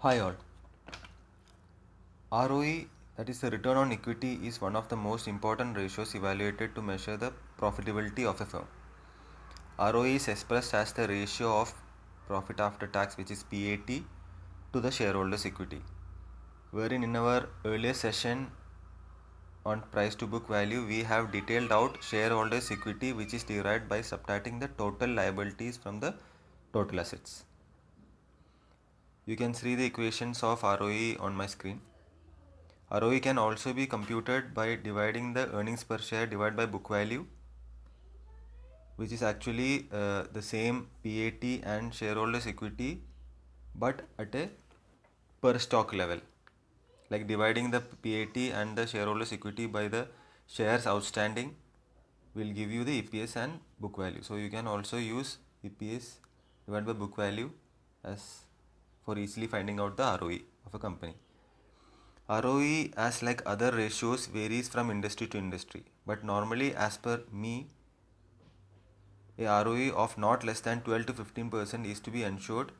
Hi all. ROE, that is the return on equity, is one of the most important ratios evaluated to measure the profitability of a firm. ROE is expressed as the ratio of profit after tax, which is PAT, to the shareholders' equity. Wherein in our earlier session on price to book value, we have detailed out shareholders' equity, which is derived by subtracting the total liabilities from the total assets. You can see the equations of ROE on my screen. ROE can also be computed by dividing the earnings per share divided by book value, which is actually the same PAT and shareholders equity, but at a per stock level. Like dividing the PAT and the shareholders equity by the shares outstanding will give you the EPS and book value. So you can also use EPS divided by book value as for easily finding out the ROE of a company. ROE, as like other ratios, varies from industry to industry, but normally as per me, a ROE of not less than 12 to 15% is to be ensured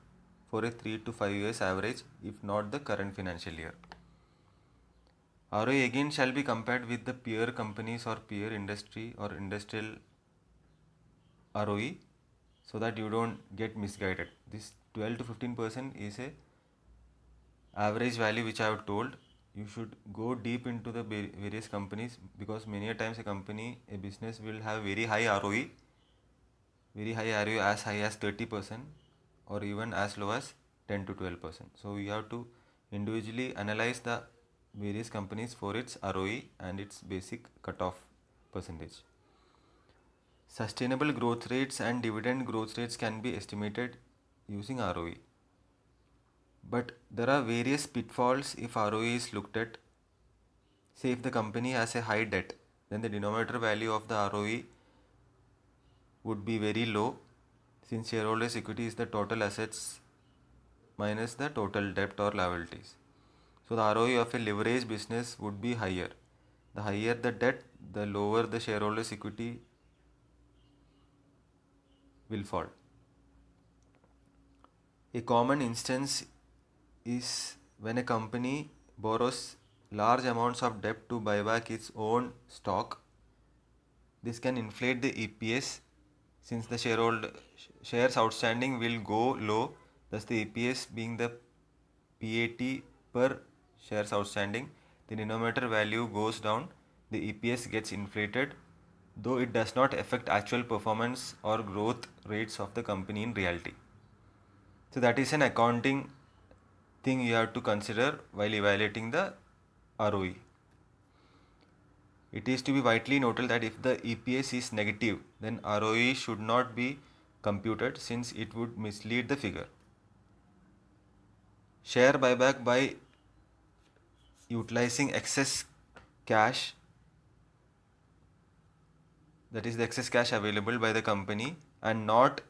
for a 3 to 5 years average, if not the current financial year. ROE again shall be compared with the peer companies or peer industry or industrial ROE, so that you don't get misguided. This 12 to 15% is a average value which I have told. You should go deep into the various companies, because many a times a company, a business will have very high ROE, as high as 30% or even as low as 10 to 12%. So you have to individually analyze the various companies for its ROE and its basic cutoff percentage. Sustainable growth rates and dividend growth rates can be estimated using ROE. But there are various pitfalls if ROE is looked at. Say if the company has a high debt, then the denominator value of the ROE would be very low, since shareholders' equity is the total assets minus the total debt or liabilities. So the ROE of a leveraged business would be higher. The higher the debt, the lower the shareholders' equity will fall. A common instance is when a company borrows large amounts of debt to buy back its own stock. This can inflate the EPS, since the shares outstanding will go low, thus the EPS being the PAT per shares outstanding, the denominator value goes down, the EPS gets inflated, though it does not affect actual performance or growth rates of the company in reality. So that is an accounting thing you have to consider while evaluating the ROE. It is to be vitally noted that if the EPS is negative, then ROE should not be computed, since it would mislead the figure. Share buyback by utilizing excess cash, that is the excess cash available by the company and not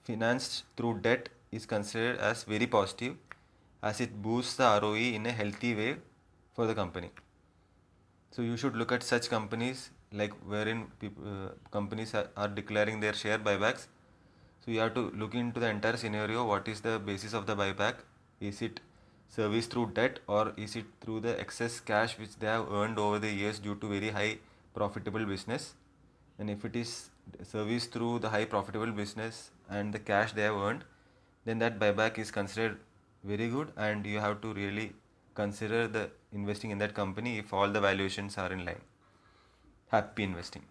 financed through debt, is considered as very positive, as it boosts the ROE in a healthy way for the company. So you should look at such companies, like wherein companies are declaring their share buybacks. So you have to look into the entire scenario. What is the basis of the buyback? Is it service through debt, or is it through the excess cash which they have earned over the years due to very high profitable business? And if it is service through the high profitable business and the cash they have earned, then that buyback is considered very good, and you have to really consider the investing in that company if all the valuations are in line. Happy investing.